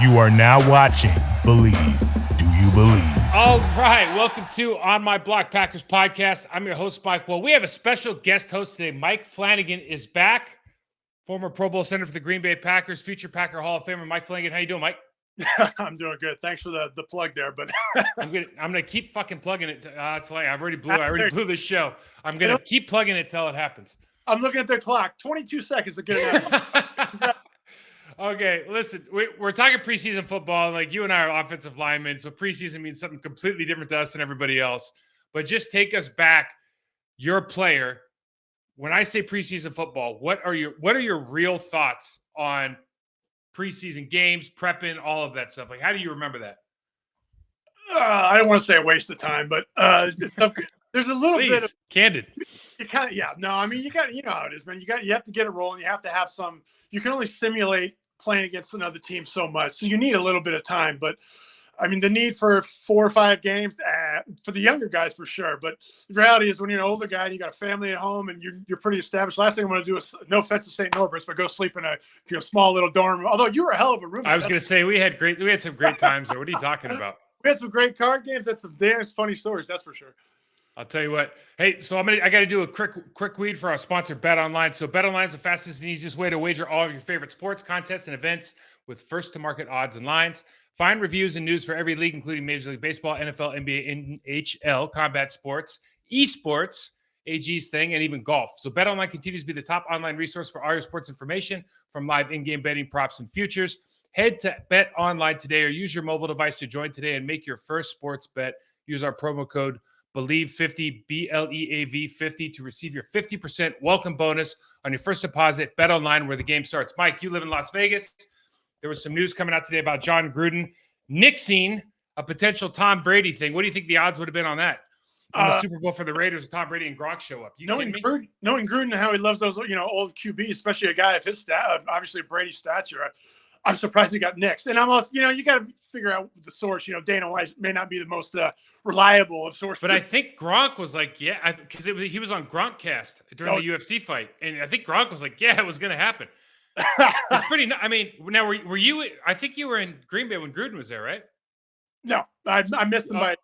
You are now watching Believe. Do you believe? All right. Welcome to On My Block Packers podcast. I'm your host, Mike Wahle. We have a special guest host today. Mike Flanagan is back. Former Pro Bowl center for the Green Bay Packers, future Packer Hall of Famer Mike Flanagan. How you doing, Mike? I'm doing good. Thanks for the plug there, but I'm gonna keep fucking plugging it. It's like I already blew this show. I'm gonna keep plugging it till it happens. I'm looking at the clock. 22 seconds to get it. Okay, listen, we're talking preseason football. Like, you and I are offensive linemen, so preseason means something completely different to us than everybody else. But just take us back. You're a player. When I say preseason football, what are your real thoughts on preseason games, prepping, all of that stuff? Like, how do you remember that? I don't want to say a waste of time, but there's a little bit of candid. You kind of, yeah. No, I mean, you know how it is, man. You have to get it rolling. You have to have some. You can only simulate playing against another team so much, so you need a little bit of time. But I mean, the need for 4 or 5 games for the younger guys for sure. But the reality is, when you're an older guy and you got a family at home and you're pretty established, last thing I want to do is, no offense to St. Norbert's, but go sleep in a small little dorm. Although you were a hell of a roommate. I was going to say we had some great times there. What are you talking about? We had some great card games. That's some damn funny stories. That's for sure. I'll tell you what. Hey, so I got to do a quick read for our sponsor, Bet Online. So Bet Online is the fastest and easiest way to wager all of your favorite sports, contests, and events with first-to-market odds and lines. Find reviews and news for every league, including Major League Baseball, NFL, NBA, NHL, combat sports, esports, AG's thing, and even golf. So Bet Online continues to be the top online resource for all your sports information, from live in-game betting, props, and futures. Head to Bet Online today or use your mobile device to join today and make your first sports bet. Use our promo code BELIEVE50, BLEAV 50 to receive your 50% welcome bonus on your first deposit. Bet Online, where the game starts. Mike, you live in Las Vegas. There was some news coming out today about John Gruden nixing a potential Tom Brady thing. What do you think the odds would have been on that? In the Super Bowl for the Raiders, Tom Brady and Gronk show up. Knowing Gruden and how he loves those, old QBs, especially a guy of his obviously Brady's stature, I'm surprised he got nixed. And I'm also, you got to figure out the source. Dana White may not be the most reliable of sources. But I think Gronk was like, yeah, because he was on Gronkcast during the UFC fight. And I think Gronk was like, yeah, it was going to happen. It's pretty. I mean, now were you? I think you were in Green Bay when Gruden was there, right? No, I missed him by.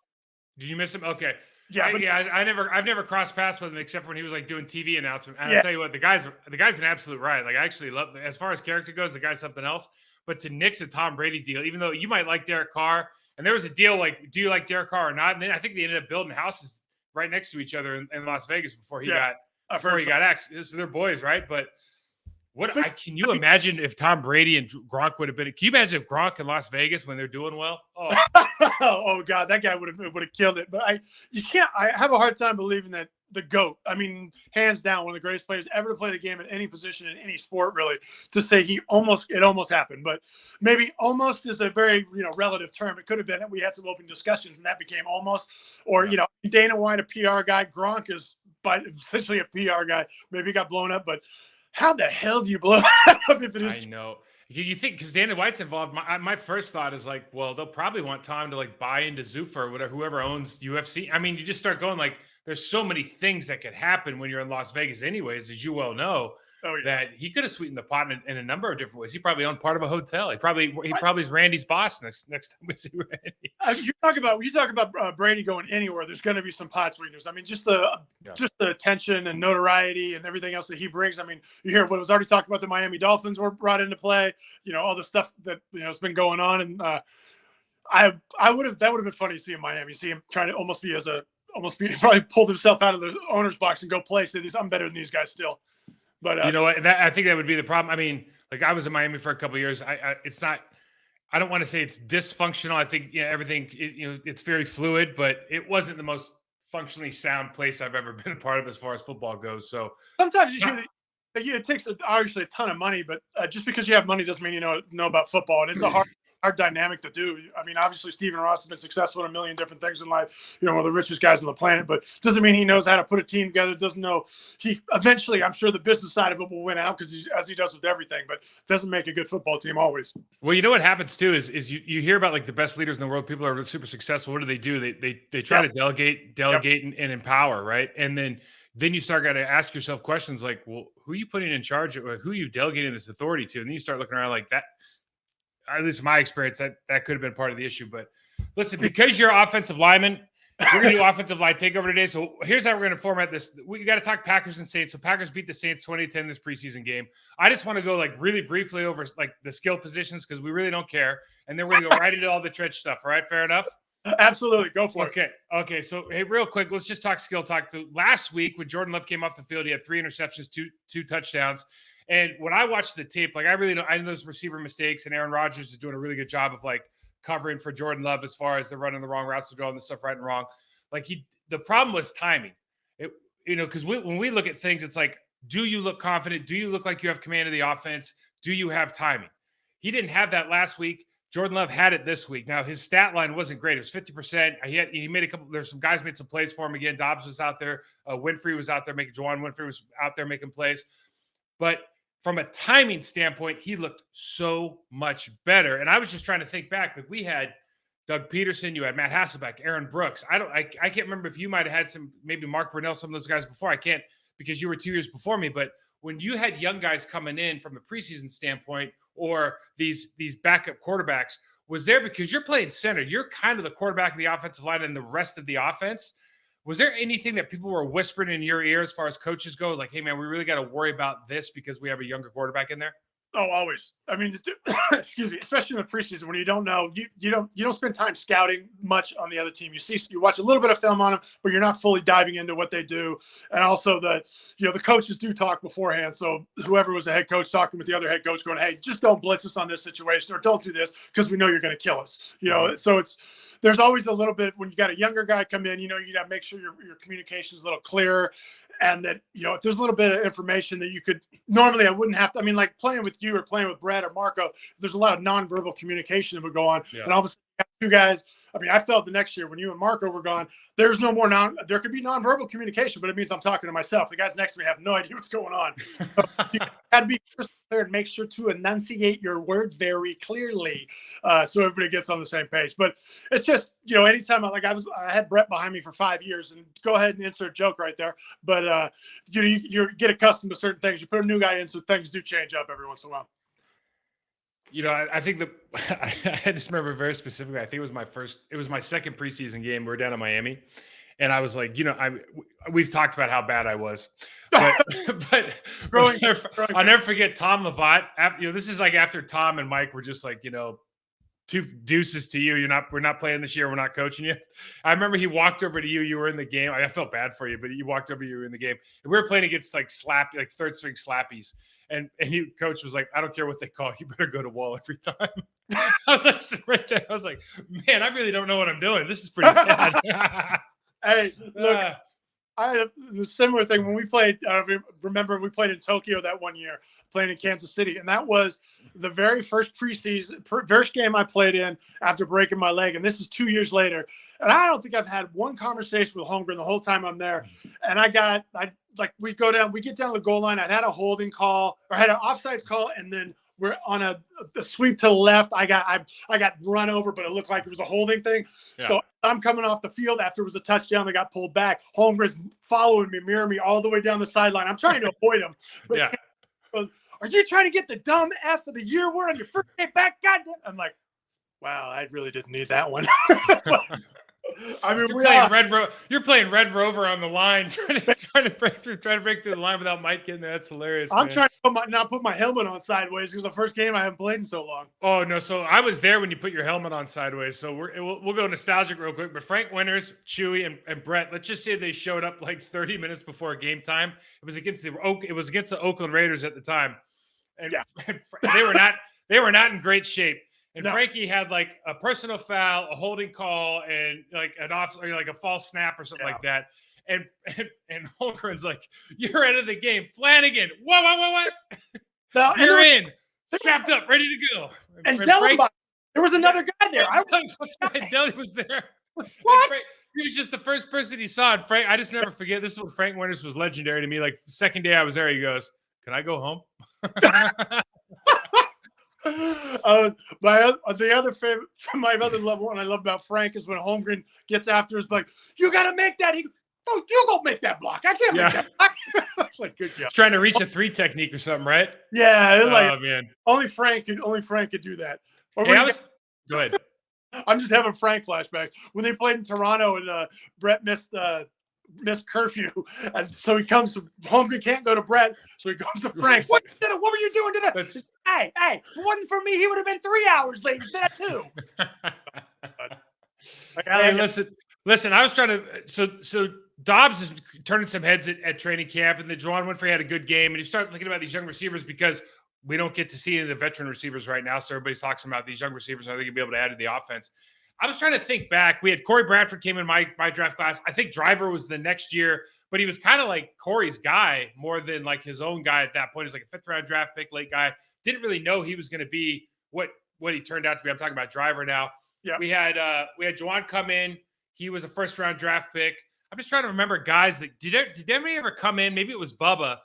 Did you miss him? Okay. Yeah, I've never crossed paths with him except when he was like doing TV announcement. And I'll tell you what, the guy's an absolute riot. Like, I actually love, as far as character goes, the guy's something else. But to nix a Tom Brady deal, even though you might like Derek Carr, and there was a deal like, do you like Derek Carr or not? And then I think they ended up building houses right next to each other in Las Vegas before he got axed. So they're boys, right? But can you imagine if Tom Brady and Gronk would have been? Can you imagine if Gronk in Las Vegas when they're doing well? Oh, oh God, that guy would have killed it. But I have a hard time believing that the GOAT, I mean, hands down, one of the greatest players ever to play the game at any position in any sport, really, to say it almost happened. But maybe almost is a very, relative term. It could have been that we had some open discussions and that became almost, or, Dana White, a PR guy, Gronk is essentially a PR guy. Maybe he got blown up, but how the hell do you blow that up if it is? I know. You think, because Dana White's involved, my first thought is like, well, they'll probably want Tom to like buy into Zuffa or whatever, whoever owns UFC. I mean, you just start going like, there's so many things that could happen when you're in Las Vegas anyways, as you well know, that he could have sweetened the pot in a number of different ways. He probably owned part of a hotel. He probably is Randy's boss next time we see Randy. You talk about Brady going anywhere, there's going to be some pot sweeteners. I mean, just the attention and notoriety and everything else that he brings. I mean, you hear what was already talked about, the Miami Dolphins were brought into play, all the stuff that, has been going on. And that would have been funny to see in Miami, see him trying to probably pulled himself out of the owner's box and go play. So I'm better than these guys still. But you know what? I think that would be the problem. I mean, like, I was in Miami for a couple of years. It's not. I don't want to say it's dysfunctional. I think everything. It's very fluid, but it wasn't the most functionally sound place I've ever been a part of as far as football goes. So sometimes it takes obviously a ton of money, but just because you have money doesn't mean you know about football, and it's a hard dynamic to do. I mean, obviously Stephen Ross has been successful in a million different things in life, one of the richest guys on the planet, but doesn't mean he knows how to put a team together. Doesn't know he eventually, I'm sure the business side of it will win out because as he does with everything, but doesn't make a good football team always. Well, you know what happens too is you hear about like the best leaders in the world, people are super successul. What do? They try to delegate and empower, right? And then you start got to ask yourself questions like, well, who are you putting in charge of? Who are you delegating this authority to? And then you start looking around like that. at least in my experience, that could have been part of the issue. But listen, because you're offensive lineman, we're going to do offensive line takeover today. So here's how we're going to format this. We got to talk Packers and Saints. So Packers beat the Saints 20-10 this preseason game. I just want to go like really briefly over like the skill positions because we really don't care. And then we're going to go right into all the trench stuff. All right, fair enough? Absolutely. Go for it. Okay. So, hey, real quick, let's just talk skill talk. Last week when Jordan Love came off the field, he had 3 interceptions, two touchdowns. And when I watched the tape, like I know those receiver mistakes, and Aaron Rodgers is doing a really good job of like covering for Jordan Love as far as they're running the wrong routes, they're doing this stuff right and wrong. Like the problem was timing. Because when we look at things, it's like, do you look confident? Do you look like you have command of the offense? Do you have timing? He didn't have that last week. Jordan Love had it this week. Now his stat line wasn't great. It was 50%. He made a couple. There's some guys made some plays for him again. Dobbs was out there. Winfrey was out there making. Juwan Winfrey was out there making plays. But from a timing standpoint, he looked so much better. And I was just trying to think back. Like we had Doug Peterson, you had Matt Hasselbeck, Aaron Brooks. I can't remember if you might have had maybe Mark Brunell, some of those guys before. I can't because you were 2 years before me. But when you had young guys coming in from a preseason standpoint, or these backup quarterbacks, was there because you're playing center, you're kind of the quarterback of the offensive line and the rest of the offense. Was there anything that people were whispering in your ear as far as coaches go? Like, hey man, we really got to worry about this because we have a younger quarterback in there? Oh, always. I mean, excuse me, especially in the preseason when you don't know, you don't spend time scouting much on the other team. You watch a little bit of film on them, but you're not fully diving into what they do. And also the coaches do talk beforehand. So whoever was the head coach talking with the other head coach going, hey, just don't blitz us on this situation or don't do this because we know you're going to kill us. So there's always a little bit when you got a younger guy come in, you got to make sure your communication is a little clearer. And that, if there's a little bit of information that you could normally, I wouldn't have to, I mean, like playing with you or playing with Brad or Marco, there's a lot of nonverbal communication that would go on. Yeah. And all of a sudden, two guys, I mean, I felt the next year when you and Marco were gone, there's no more there could be nonverbal communication, but it means I'm talking to myself. The guys next to me have no idea what's going on. So you got to be clear and make sure to enunciate your words very clearly so everybody gets on the same page. But it's just, anytime I had Brett behind me for 5 years, and go ahead and insert a joke right there. But you get accustomed to certain things. You put a new guy in, so things do change up every once in a while. I think I just remember very specifically, I think it was my second preseason game. We were down in Miami. And I was like, we've talked about how bad I was, but I'll never forget Tom Lovat. This is like after Tom and Mike were just like, two deuces to you. We're not playing this year. We're not coaching you. I remember he walked over to you. You were in the game. I felt bad for you, but he walked over. You were in the game. And we were playing against like third string slappies. And coach was like, I don't care what they call you, better go to wall every time. I was like, right there. I was like, man, I really don't know what I'm doing. This is pretty bad. Hey, look, I had a similar thing when we played. Remember, we played in Tokyo that one year, playing in Kansas City. And that was the very first first game I played in after breaking my leg. And this is 2 years later. And I don't think I've had one conversation with Holmgren the whole time I'm there. And we get down to the goal line. I had a holding call or had an offsides call. And then we're on a sweep to the left. I got run over, but it looked like it was a holding thing. Yeah. So I'm coming off the field after it was a touchdown. They got pulled back. Holmgren's following me, mirroring me all the way down the sideline. I'm trying to avoid him. But are you trying to get the dumb F of the year word on your first day back? God damn. I'm like, wow, I really didn't need that one. I mean, you're playing Red Rover on the line, trying to break through the line without Mike in there. That's hilarious. I'm trying to not put my helmet on sideways because the first game I haven't played in so long. Oh no! So I was there when you put your helmet on sideways. So we'll go nostalgic real quick. But Frank Winters, Chewy, and Brett. Let's just say they showed up like 30 minutes before game time. It was against the Oakland Raiders at the time, and they were not in great shape. And no. Frankie had like a personal foul, a holding call, and like a false snap or something like that. And Holmgren's like, "You're out of the game, Flanagan. What? No, you're in, strapped up, ready to go." And Frank, there was another guy there. Deli was there. What? Frank, he was just the first person he saw. And Frank, I just never forget. This is when Frank Winters was legendary to me. Like the second day I was there, he goes, "Can I go home?" My other one I love about Frank is when Holmgren gets after us, like, you got to make that. He goes, oh, you go make that block. I can't make that block. Like, good job. Trying to reach a 3 technique or something, right? Yeah. Oh, man. Only Frank could do that. Or Go ahead. I'm just having Frank flashbacks when they played in Toronto and Brett missed curfew, and so he comes home. He can't go to Brett, so he goes to Frank. What were you doing today? Hey, if it wasn't for me, he would have been 3 hours late instead of 2. Hey, listen. I was trying to. So Dobbs is turning some heads at training camp, and the Juwan Winfrey had a good game, and you start thinking about these young receivers because we don't get to see any of the veteran receivers right now. So everybody's talking about these young receivers and I think you'll be able to add to the offense. I was trying to think back. We had Corey Bradford came in my draft class. I think Driver was the next year, but he was kind of like Corey's guy more than like his own guy at that point. He's like a 5th round draft pick, late guy. Didn't really know he was going to be what he turned out to be. I'm talking about Driver now. Yeah. We had Juwan come in. He was a 1st round draft pick. I'm just trying to remember guys that did anybody ever come in? Maybe it was Bubba.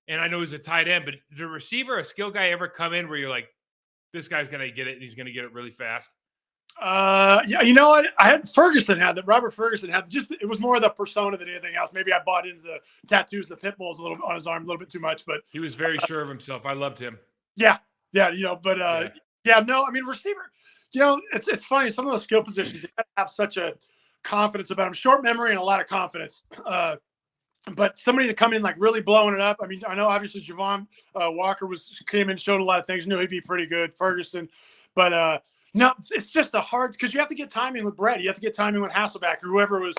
And I know he's a tight end, but did a receiver, a skill guy ever come in where you're like, this guy's going to get it and he's going to get it really fast? Yeah, you know what? I had Ferguson had that. Robert Ferguson had it was more of the persona than anything else. Maybe I bought into the tattoos and the pit bulls a little bit on his arm a little bit too much, but he was very sure of himself. I loved him. Yeah, but no, I mean, receiver, it's funny. Some of those skill positions, you have such a confidence about them, short memory and a lot of confidence. But somebody to come in like really blowing it up. I mean, I know obviously Javon Walker came in, showed a lot of things, knew he'd be pretty good. Ferguson, but no, it's just a hard because you have to get timing with Brady, you have to get timing with Hasselbeck or whoever was,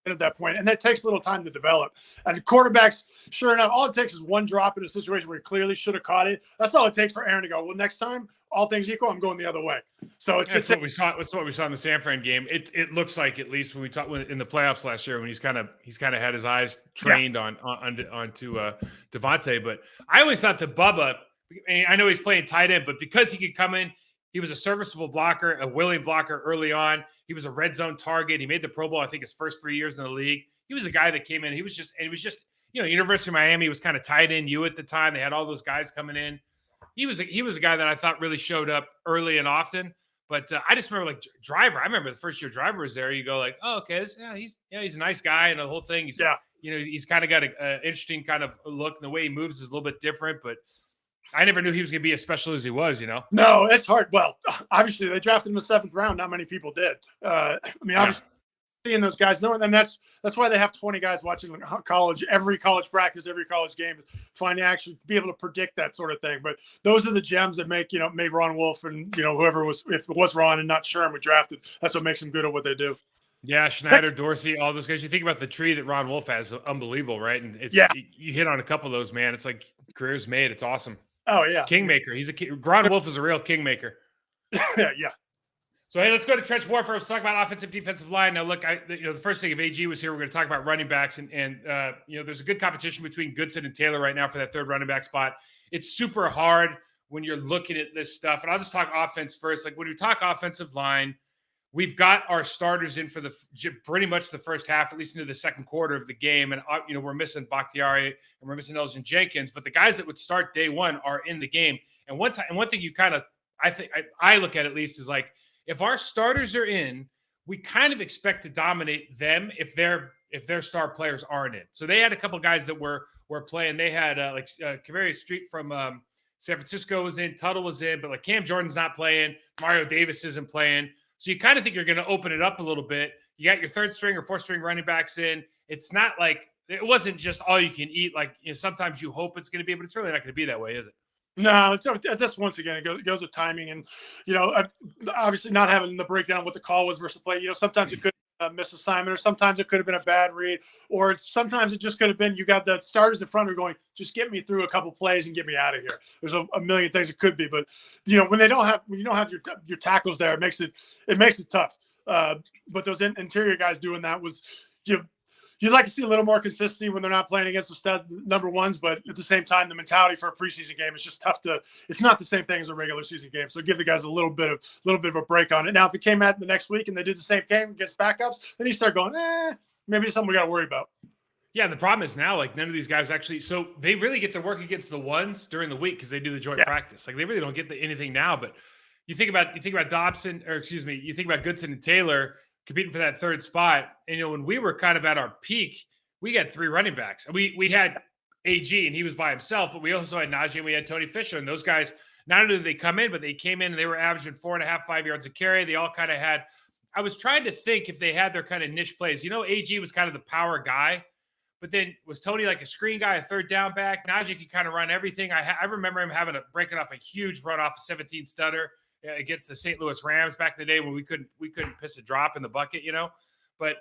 at that point, and that takes a little time to develop. And quarterbacks, sure enough, all it takes is one drop in a situation where he clearly should have caught it. That's all it takes for Aaron to go, well, next time, all things equal, I'm going the other way. So it's what we saw. That's what we saw in the San Fran game. It looks like, at least when we talked in the playoffs last year, when he's kind of had his eyes trained onto Devontae. But I always thought that Bubba, and I know he's playing tight end, but because he could come in, he was a serviceable blocker, a willing blocker early on. He was a red zone target. He made the Pro Bowl, I think, his first 3 years in the league. He was a guy that came in. He was just, University of Miami was kind of tight end U at the time. They had all those guys coming in. He was a guy that I thought really showed up early and often. But I just remember like Driver. I remember the first year Driver was there. You go like, oh, okay, he's a nice guy, and the whole thing. He's kind of got an interesting kind of look, and the way he moves is a little bit different. But I never knew he was going to be as special as he was. No, it's hard. Well, obviously they drafted him in the 7th round. Not many people did. Obviously seeing those guys, knowing, and that's why they have 20 guys watching college, every college practice, every college game, to actually be able to predict that sort of thing. But those are the gems that made Ron Wolf and whoever was, if it was Ron and not Sherm, we drafted. That's what makes them good at what they do. Yeah, Schneider, Dorsey, all those guys. You think about the tree that Ron Wolf has, unbelievable, right? And you hit on a couple of those, man. It's like careers made. It's awesome. Oh yeah, kingmaker. Ron Wolf is a real kingmaker. Yeah. So hey, let's go to trench warfare. Let's talk about offensive, defensive line. Now, look, the first thing, if AG was here, we're going to talk about running backs, and there's a good competition between Goodson and Taylor right now for that 3rd running back spot. It's super hard when you're looking at this stuff, and I'll just talk offense first. Like when we talk offensive line, we've got our starters in for pretty much the first half, at least into the second quarter of the game, and we're missing Bakhtiari and we're missing Elgin Jenkins, but the guys that would start day one are in the game. And one thing you kind of, I look at least, is like, if our starters are in, we kind of expect to dominate them if their star players aren't in. So they had a couple guys that were playing. They had Kavarius Street from San Francisco was in, Tuttle was in, but like Cam Jordan's not playing, Mario Davis isn't playing. So you kind of think you're going to open it up a little bit. You got your 3rd string or 4th string running backs in. It's not like it wasn't just all you can eat. Like sometimes you hope it's going to be, but it's really not going to be that way, is it? No, that's once again, it goes with timing, and obviously not having the breakdown of what the call was versus play. Sometimes it could miss assignment, or sometimes it could have been a bad read, or sometimes it just could have been you got the starters in front who are going, just get me through a couple plays and get me out of here. There's a million things it could be, but when you don't have your tackles there, it makes it tough. But those interior guys doing that was You'd like to see a little more consistency when they're not playing against the stud number ones, but at the same time, the mentality for a preseason game is just tough it's not the same thing as a regular season game. So give the guys a little bit of a break on it. Now, if it came out the next week and they did the same game against backups, then you start going, maybe it's something we got to worry about. Yeah, the problem is now, like, none of these guys actually, so they really get to work against the ones during the week because they do the joint practice. Like, they really don't get anything now, but you think about Dobson, or excuse me, you think about Goodson and Taylor. competing for that third spot. And, when we were kind of at our peak, we had 3 running backs. We had AG, and he was by himself, but we also had Najee, and we had Tony Fisher. And those guys, not only did they come in, but they came in and they were averaging 4.5, 5 yards a carry. They all kind of had – I was trying to think if they had their kind of niche plays. AG was kind of the power guy, but then was Tony like a screen guy, a third down back? Najee could kind of run everything. I remember him breaking off a huge run off a 17 stutter against the St. Louis Rams back in the day when we couldn't piss a drop in the bucket, But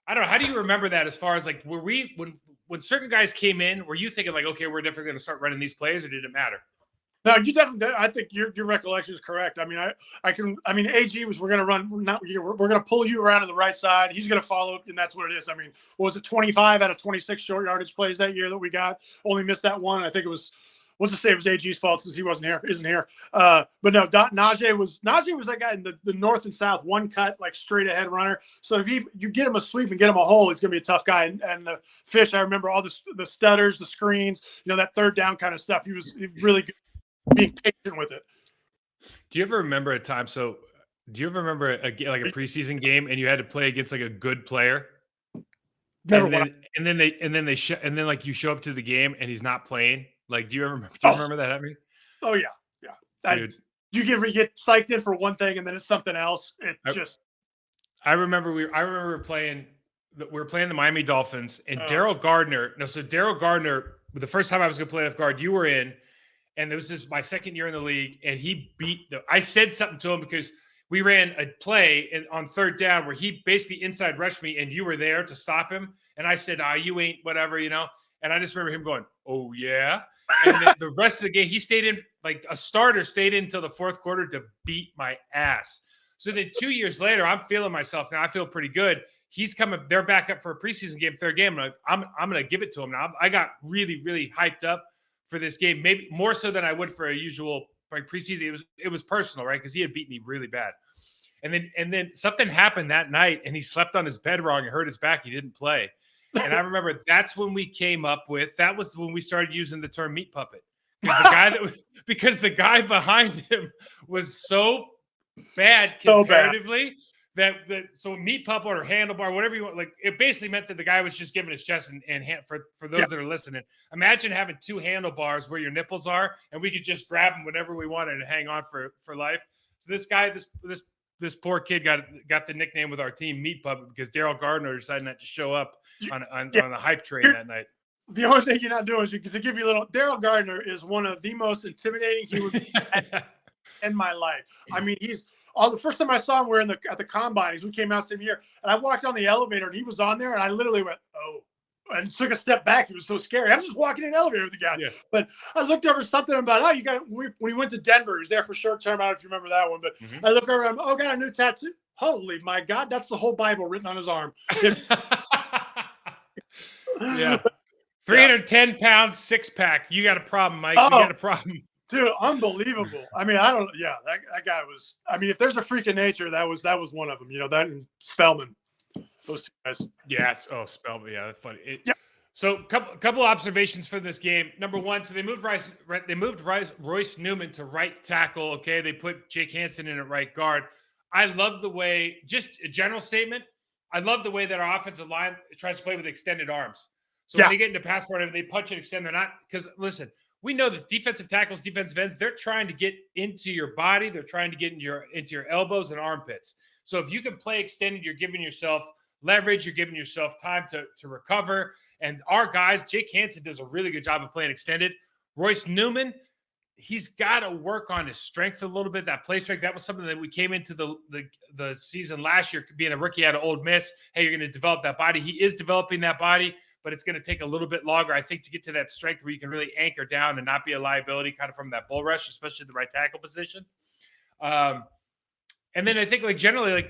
I don't know. How do you remember that as far as like, were we, when certain guys came in, were you thinking like, okay, we're definitely going to start running these plays, or did it matter? No, you definitely. I think your recollection is correct. I mean, AG was, we're going to run. We're going to pull you around to the right side. He's going to follow, and that's what it is. I mean, what was it, 25 out of 26 short yardage plays that year that we got? Only missed that one. I think it was. We'll just say it was AG's fault since he isn't here. But no, Najee was that guy in the north and south, one cut, like straight ahead runner. So if you get him a sweep and get him a hole, he's going to be a tough guy. And the Fish, I remember all the stutters, the screens, that third down kind of stuff. He was really good, being patient with it. Do you ever remember a time? So do you ever remember a preseason game and you had to play against like a good player? And then you show up to the game and he's not playing. Like, do you remember that happening? Oh yeah. You get psyched in for one thing and then it's something else. I remember we were playing the Miami Dolphins and Daryl Gardner. No, so Daryl Gardner, the first time I was going to play left guard, you were in, and it was my second year in the league, and he I said something to him because we ran a play on third down where he basically inside rushed me, and you were there to stop him, and I said, you ain't whatever, and I just remember him going, oh yeah. And then the rest of the game, he stayed in, like a starter stayed in until the fourth quarter to beat my ass. So then 2 years later, I'm feeling myself now. I feel pretty good. He's coming. They're back up for a preseason game, third game. I'm going to give it to him now. I got really, really hyped up for this game, maybe more so than I would for a usual preseason. It was personal, right? Because he had beat me really bad. And then something happened that night, and he slept on his bed wrong and hurt his back. He didn't play. And I remember that's when we came up with, that was when we started using the term meat puppet. Because the guy behind him was so bad comparatively so meat puppet or handlebar, whatever you want, like it basically meant that the guy was just giving his chest and hand for those that are listening. Imagine having 2 handlebars where your nipples are, and we could just grab them whenever we wanted and hang on for life. So this guy, this poor kid got the nickname with our team, Meat Puppet, because Daryl Gardner decided not to show up on the hype train that night. The only thing you're not doing is to give you a little. Daryl Gardner is one of the most intimidating human beings in my life. I mean, the first time I saw him, we were at the combine. We came out same year, and I walked on the elevator, and he was on there, and I literally went, oh. And took a step back. He was so scary. I'm just walking in the elevator with the guy. Yeah. But I looked over something about, when he went to Denver, he was there for short term. I don't know if you remember that one, but I look over, got a new tattoo. Holy my God, that's the whole Bible written on his arm. Yeah. 310 pounds, 6-pack. You got a problem, Mike. You got a problem. Dude, unbelievable. I mean, that guy was, if there's a freak of nature, that was one of them, that and Spellman. Those 2 guys. Yes. Oh, Spellman. Yeah, that's funny. So, couple observations for this game. Number one, so they moved Royce Newman to right tackle. Okay, they put Jake Hansen in at right guard. I love the way. Just a general statement. I love the way that our offensive line tries to play with extended arms. So when they get into pass part, they punch and extend. They're not, because listen, we know that defensive tackles, defensive ends, they're trying to get into your body. They're trying to get into your elbows and armpits. So if you can play extended, you're giving yourself leverage, you're giving yourself time to recover. And our guys, Jake Hansen does a really good job of playing extended. Royce Newman, he's got to work on his strength a little bit, that play strength. That was something that we came into the season last year, being a rookie out of Ole Miss. Hey, you're going to develop that body. He is developing that body, but it's going to take a little bit longer, I think, to get to that strength where you can really anchor down and not be a liability kind of from that bull rush, especially the right tackle position. And then I think, generally,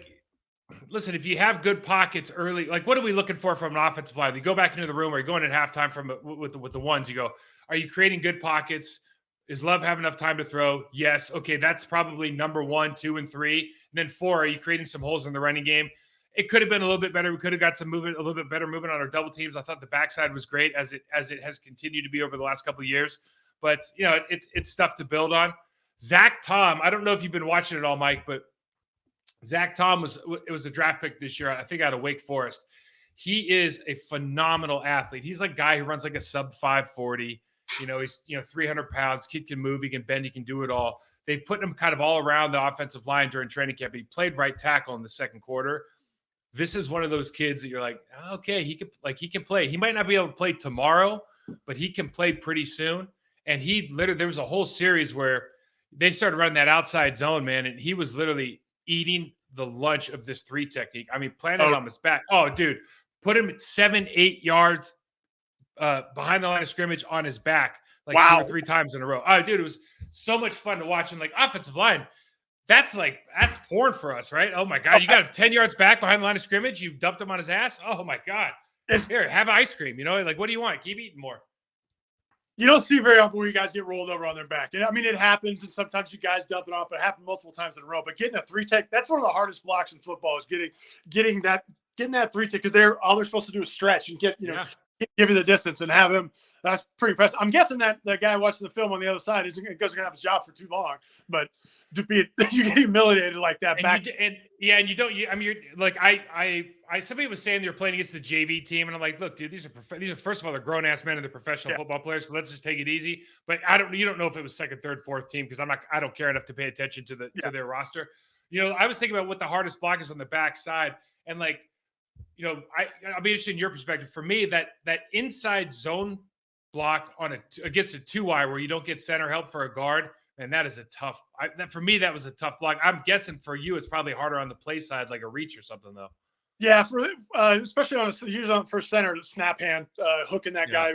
listen, if you have good pockets early, what are we looking for from an offensive line? You go back into the room, or you go in at halftime with the ones. You go, are you creating good pockets? Is Love have enough time to throw? Yes. Okay, that's probably number 1, 2, and 3. And then 4, are you creating some holes in the running game? It could have been a little bit better. We could have got some movement, a little bit better movement on our double teams. I thought the backside was great, as it has continued to be over the last couple of years. But it's stuff to build on. Zach Tom, I don't know if you've been watching it all, Mike, but Zach Tom was a draft pick this year, I think, out of Wake Forest. He is a phenomenal athlete. He's like a guy who runs like a sub 540. He's 300 pounds. Kid can move, he can bend, he can do it all. They've put him kind of all around the offensive line during training camp. He played right tackle in the second quarter. This is one of those kids that you're like, okay, he can play. He might not be able to play tomorrow, but he can play pretty soon. And there was a whole series where they started running that outside zone, man, and he was literally eating the lunch of this 3 technique. I mean, planted on his back. Oh, dude, put him 7-8 yards behind the line of scrimmage on his back, like 2 or 3 times in a row. Oh, dude, it was so much fun to watch. And like offensive line, that's porn for us, right? Oh my God, you got him 10 yards back behind the line of scrimmage. You dumped him on his ass. Oh my God, here, have ice cream. Like what do you want? Keep eating more. You don't see very often where you guys get rolled over on their back. I mean, it happens, and sometimes you guys dump it off, but it happened multiple times in a row. But getting a 3 tech, that's one of the hardest blocks in football is getting that 3 tech, because all they're supposed to do is stretch and give you the distance and have him. That's pretty impressive. I'm guessing that the guy watching the film on the other side isn't going to have his job for too long, but you get humiliated like that somebody was saying they were playing against the JV team, and I'm like, look, dude, these are first of all, they're grown ass men and they're professional football players, so let's just take it easy. But you don't know if it was second, third, fourth team, because I don't care enough to pay attention to their roster. I was thinking about what the hardest block is on the backside, and like, I'll be interested in your perspective. For me, that inside zone block against a 2-eye where you don't get center help for a guard, and that is a tough. For me, that was a tough block. I'm guessing for you, it's probably harder on the play side, like a reach or something, though. Yeah, especially usually on first center, the snap hand, hooking that guy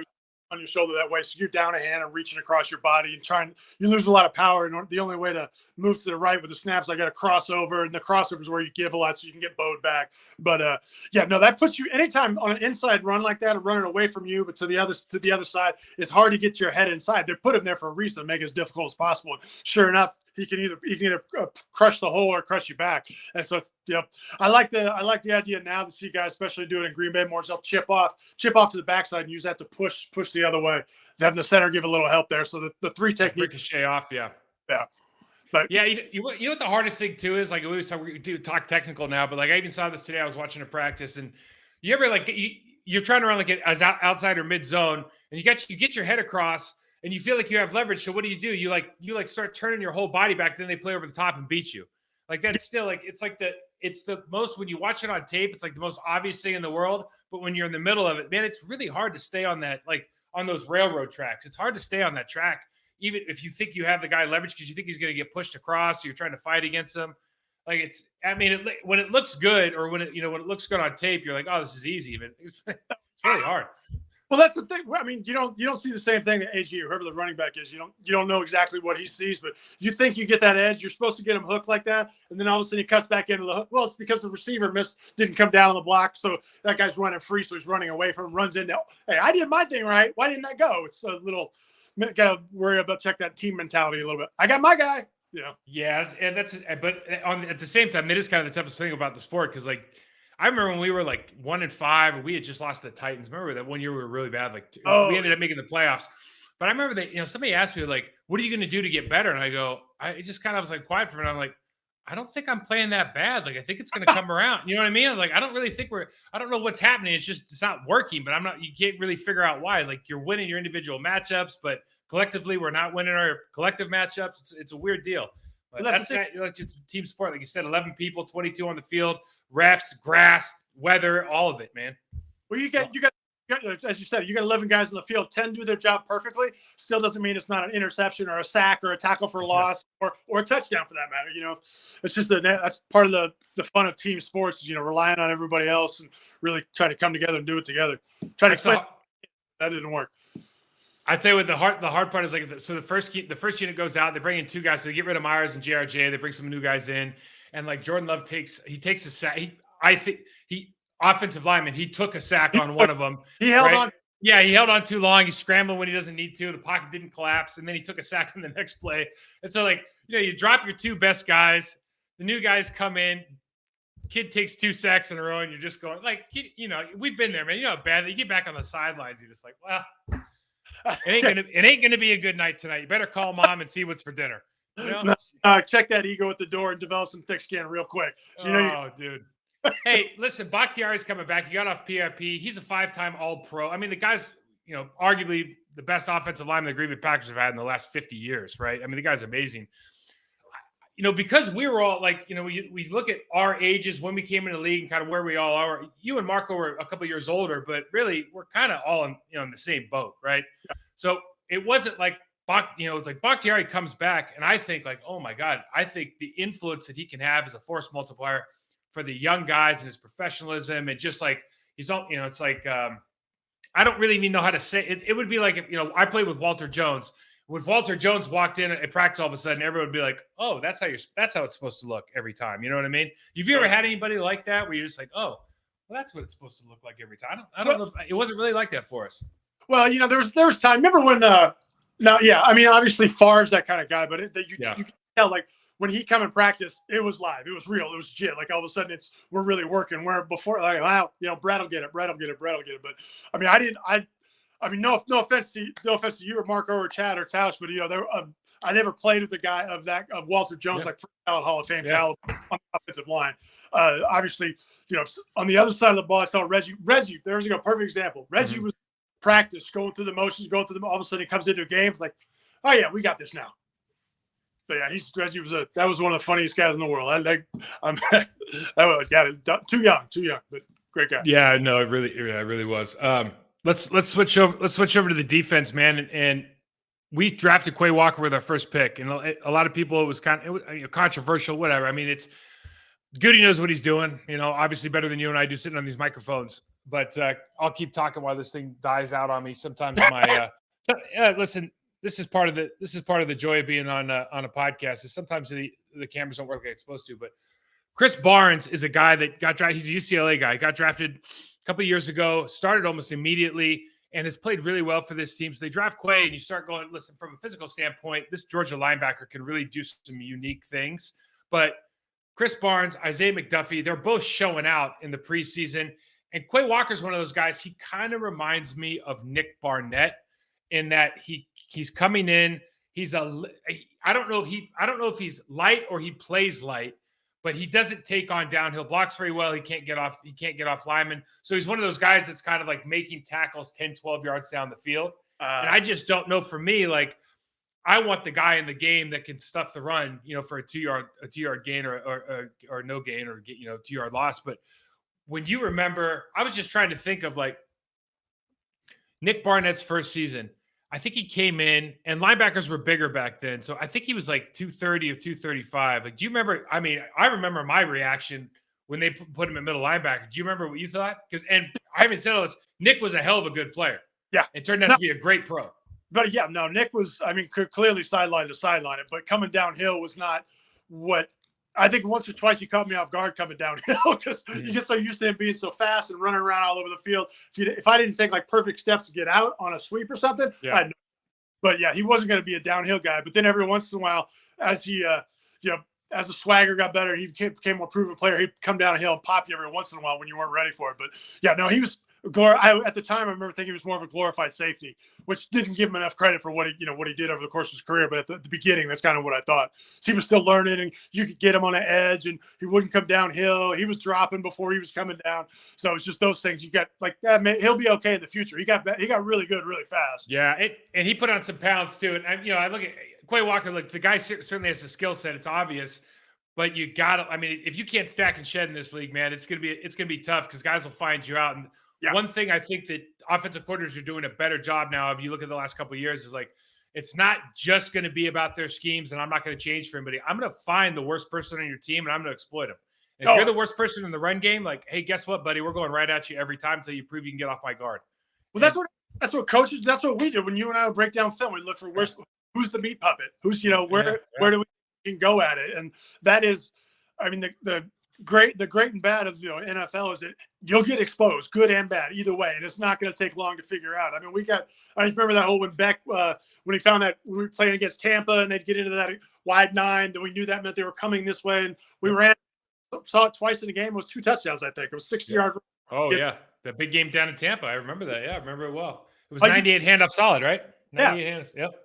on your shoulder that way. So you're down a hand and reaching across your body and you lose a lot of power. And the only way to move to the right with the snaps, I got a crossover, and the crossover is where you give a lot so you can get bowed back. But that puts you anytime on an inside run like that, or running away from you, but to the other side, it's hard to get your head inside. They put him there for a reason to make it as difficult as possible. And sure enough, he can either crush the hole or crush you back. And so I like the idea now to see guys, especially do it in Green Bay more, so chip off to the backside and use that to push the other way. Having the center give a little help there. So the 3 technique ricochet off, yeah. But yeah, you know what the hardest thing too is, like we always talk technical now, but like I even saw this today. I was watching a practice, and you ever you're trying to run like as outside or mid zone, and you get your head across, and you feel like you have leverage. So what do? You start turning your whole body back. Then they play over the top and beat you. Like that's still like it's the most, when you watch it on tape, it's like the most obvious thing in the world. But when you're in the middle of it, man, it's really hard to stay on that, like on those railroad tracks. It's hard to stay on that track, even if you think you have the guy leverage, because you think he's going to get pushed across. So you're trying to fight against him. Like when it looks good, or when it looks good on tape, you're like, oh, this is easy. But it's really hard. Well, that's the thing. I mean, you don't see the same thing that AG or whoever the running back is. You don't know exactly what he sees, but you think you get that edge. You're supposed to get him hooked like that, and then all of a sudden he cuts back into the hook. Well, it's because the receiver didn't come down on the block, so that guy's running free, so he's running away from him, runs into. Hey, I did my thing right. Why didn't that go? It's a little gotta worry about, check that team mentality a little bit. I got my guy. Yeah, and at the same time, that is kind of the toughest thing about the sport, because like, I remember when we were like 1-5, and we had just lost to the Titans. Remember that one year we were really bad? We ended up making the playoffs. But I remember that, somebody asked me, like, what are you going to do to get better? And I just kind of was like quiet for a minute. I'm like, I don't think I'm playing that bad. Like, I think it's going to come around. You know what I mean? Like, I don't really think I don't know what's happening. It's not working, but you can't really figure out why. Like, you're winning your individual matchups, but collectively we're not winning our collective matchups. It's a weird deal. But it's a team sport. Like you said, 11 people, 22 on the field, refs, grass, weather, all of it, man. Well, you got, as you said, you got 11 guys in the field, 10 do their job perfectly. Still doesn't mean it's not an interception or a sack or a tackle for loss or a touchdown for that matter. It's just that's part of the fun of team sports is, relying on everybody else and really try to come together and do it together. Try to explain that didn't work. I tell you what, the hard part is, like, so the first unit goes out, they bring in 2 guys, so they get rid of Myers and JRJ, they bring some new guys in, and like Jordan Love takes a sack. Offensive lineman, he took a sack on one of them. He held on. Yeah, he held on too long. He's scrambling when he doesn't need to. The pocket didn't collapse, and then he took a sack on the next play. And so, like, you drop your 2 best guys, the new guys come in, kid takes 2 sacks in a row, and you're just going, like, we've been there, man. You know how bad you get back on the sidelines, you're just like, well, it ain't gonna be a good night tonight. You better call mom and see what's for dinner. No? Check that ego at the door and develop some thick skin real quick. So, dude. Hey, listen, Bakhtiari's coming back. He got off PIP. He's a 5-time All-Pro. I mean, the guy's, arguably the best offensive lineman the Green Bay Packers have had in the last 50 years, right? I mean, the guy's amazing. Because we were all like, we look at our ages when we came into the league and kind of where we all are. You and Marco were a couple years older, but really we're kind of all in the same boat, right? Yeah. So it wasn't like, it's like Bakhtiari comes back, and I think like, oh my God, I think the influence that he can have as a force multiplier for the young guys and his professionalism, and just like he's all, it's like I don't really even know how to say it. It would be like if, I played with Walter Jones. When Walter Jones walked in at practice, all of a sudden everyone would be like, "Oh, that's how it's supposed to look every time." You know what I mean? Have you ever had anybody like that where you're just like, "Oh, well, that's what it's supposed to look like every time"? I don't know if it wasn't really like that for us. Well, there was time. Remember when? Obviously Favre's that kind of guy, but you can tell like when he come in practice, it was live, it was real, it was legit. Like all of a sudden, we're really working. Where before, like, wow, Brad will get it. But I mean, no offense to you or Marco or Chad or Tausch, but I never played with the guy of Walter Jones, like Hall of Fame caliber on the offensive line. Obviously, on the other side of the ball, I saw Reggie. There's a perfect example. Reggie was practice, going through the motions, all of a sudden he comes into a game like, oh yeah, we got this now. But yeah, that was one of the funniest guys in the world. Too young, but great guy. Yeah, no, it really was. Let's switch over to the defense, man. And we drafted Quay Walker with our first pick, and a lot of people, it was controversial, whatever. I mean, it's Goody knows what he's doing, obviously better than you and I do sitting on these microphones. But I'll keep talking while this thing dies out on me. Sometimes listen, this is part of the joy of being on a podcast. Is sometimes the cameras don't work like it's supposed to. But Chris Barnes is a guy that got drafted. He's a UCLA guy. Got drafted a couple of years ago. Started almost immediately and has played really well for this team. So they draft Quay, and you start going, listen, from a physical standpoint, this Georgia linebacker can really do some unique things. But Chris Barnes, Isaiah McDuffie, they're both showing out in the preseason. And Quay Walker's one of those guys. He kind of reminds me of Nick Barnett in that he's coming in. I don't know if he's light or he plays light, but he doesn't take on downhill blocks very well. He can't get off linemen. So he's one of those guys that's kind of like making tackles 10, 12 yards down the field. And I just don't know, for me, like I want the guy in the game that can stuff the run, for a 2-yard gain or no gain or get, 2-yard loss. But when you remember, I was just trying to think of like Nick Barnett's first season. I think he came in, and linebackers were bigger back then. So I think he was like 230 or 235. Like, do you remember? I mean, I remember my reaction when they put him at middle linebacker. Do you remember what you thought? And I haven't said all this. Nick was a hell of a good player. Yeah. It turned out to be a great pro. But yeah, no, Nick was, could clearly sideline to sideline it, but coming downhill was not what. I think once or twice he caught me off guard coming downhill because you get so used to him being so fast and running around all over the field. If I didn't take like perfect steps to get out on a sweep or something, I'd know. But yeah, he wasn't going to be a downhill guy. But then every once in a while, as he, as the swagger got better, he became a more proven player. He'd come downhill and pop you every once in a while when you weren't ready for it. But yeah, no, he was. At the time, I remember thinking he was more of a glorified safety, which didn't give him enough credit for what he did over the course of his career. But at the beginning, that's kind of what I thought. So he was still learning, and you could get him on the edge, and he wouldn't come downhill. He was dropping before he was coming down. So it's just those things. You got like that. He'll be okay in the future. He got really good, really fast. Yeah, and he put on some pounds too. And I look at Quay Walker. Like the guy certainly has a skill set. It's obvious. But you got to. I mean, if you can't stack and shed in this league, man, it's gonna be tough because guys will find you out. And one thing I think that offensive coordinators are doing a better job now, if you look at the last couple of years, is like it's not just going to be about their schemes, and I'm not going to change for anybody. I'm going to find the worst person on your team, and I'm going to exploit them. And if you're the worst person in the run game, like, hey, guess what, buddy? We're going right at you every time until you prove you can get off my guard. Well, that's what coaches. That's what we did when you and I would break down film. We look for who's the meat puppet, who's where do we can go at it, and that is, I mean, the great and bad of NFL is that you'll get exposed, good and bad, either way, and it's not going to take long to figure out. I mean, I remember that whole when Beck when he found that when we were playing against Tampa and they'd get into that wide 9, then we knew that meant they were coming this way, and we saw it twice in the game. It was 2 touchdowns, I think. It was 60-yard. Oh yeah, that big game down in Tampa. I remember that. Yeah, I remember it well. It was 98 handoff solid, right? 98 handoffs. Yep.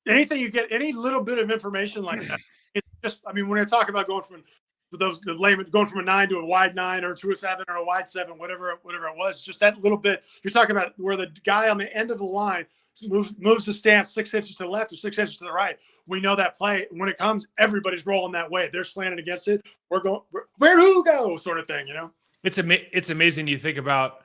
anything you get, any little bit of information like that, it's just, I mean, when I talk about going from the layman going from a 9 to a wide 9 or to a 7 or a wide 7, whatever it was, just that little bit. You're talking about where the guy on the end of the line moves the stance 6 inches to the left or 6 inches to the right. We know that play. When it comes, everybody's rolling that way. They're slanting against it. We're going, where do we go? Sort of thing, you know? It's amazing. You think about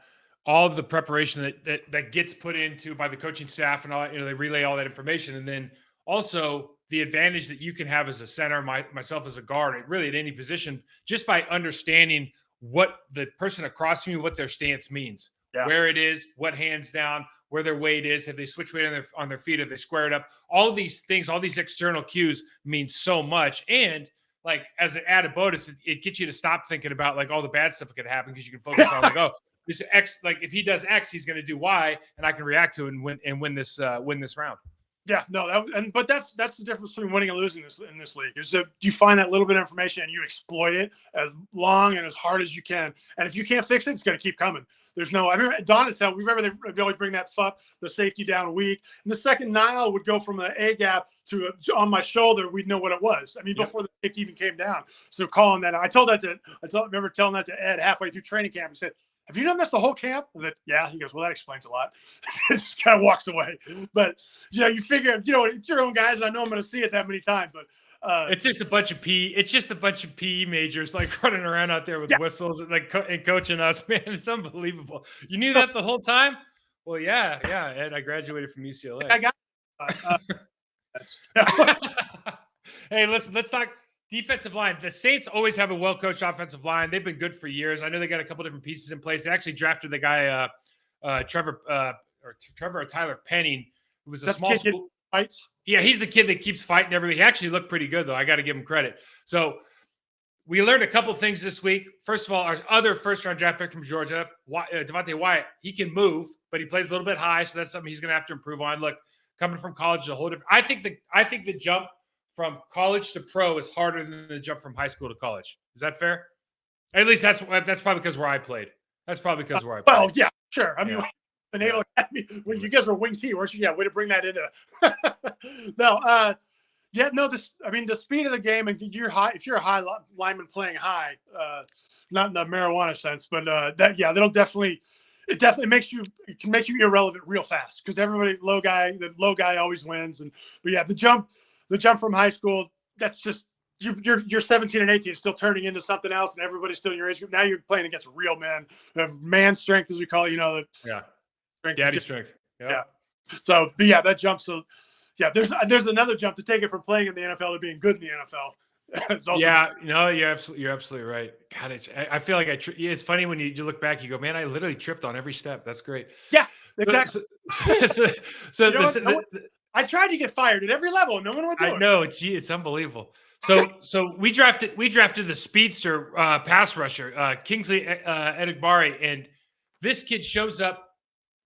all of the preparation that gets put into by the coaching staff and all, they relay all that information. And then also the advantage that you can have as a center, myself as a guard, really at any position, just by understanding what the person across from you, what their stance means, where it is, what hands down, where their weight is, have they switched weight on their feet, have they squared up, all of these things, all these external cues mean so much. And like as an added bonus, it gets you to stop thinking about like all the bad stuff that could happen, because you can focus on like, oh, this X, like if he does X, he's going to do Y, and I can react to it and win this round. Yeah, no, but that's the difference between winning and losing in this league. Is that you find that little bit of information and you exploit it as long and as hard as you can. And if you can't fix it, it's going to keep coming. There's no. I remember Don had said, they always bring that fuck the safety down weak, and the second Nile would go from an A gap to on my shoulder, we'd know what it was. I mean, before the safety even came down. So calling that, I remember telling that to Ed halfway through training camp. He said, have you done this the whole camp? And yeah. He goes, well, that explains a lot. It just kind of walks away. But, you figure, it's your own guys, and I know I'm going to see it that many times. But it's just a bunch of PE majors like running around out there with whistles and and coaching us, man. It's unbelievable. You knew that the whole time? Well, yeah. Ed, I graduated from UCLA. I got Hey, listen, let's talk defensive line. The Saints always have a well-coached offensive line. They've been good for years. I know they got a couple different pieces in place. They actually drafted the guy, Trevor or Tyler Penning, who was a small school. Fights. Yeah, he's the kid that keeps fighting everybody. He actually looked pretty good, though. I got to give him credit. So we learned a couple things this week. First of all, our other first-round draft pick from Georgia, Devontae Wyatt, he can move, but he plays a little bit high, so that's something he's going to have to improve on. Look, coming from college is a whole different. I think the jump from college to pro is harder than the jump from high school to college. Is that fair? At least that's probably because where I played. That's probably because where I played. Well, yeah, sure. I mean, the Naval Academy, when you guys were wing T, weren't you? Yeah, way to bring that into. The speed of the game, and you're high. If you're a high lineman playing high, not in the marijuana sense, but that'll definitely. It definitely it can make you irrelevant real fast, because the low guy always wins. But the jump from high school, that's just you're 17 and 18, still turning into something else, and everybody's still in your age group. Now you're playing against real men, man strength, as we call it. Daddy strength. Yep. Yeah. So, but that jump. So, there's another jump to take it from playing in the NFL to being good in the NFL. You're absolutely right. God, I feel like it's funny when you look back, you go, man, I literally tripped on every step. That's great. Yeah, exactly. So I tried to get fired at every level. No one would do it. I know. Gee, it's unbelievable. So we drafted the speedster pass rusher, Kingsley Edigbari, and this kid shows up.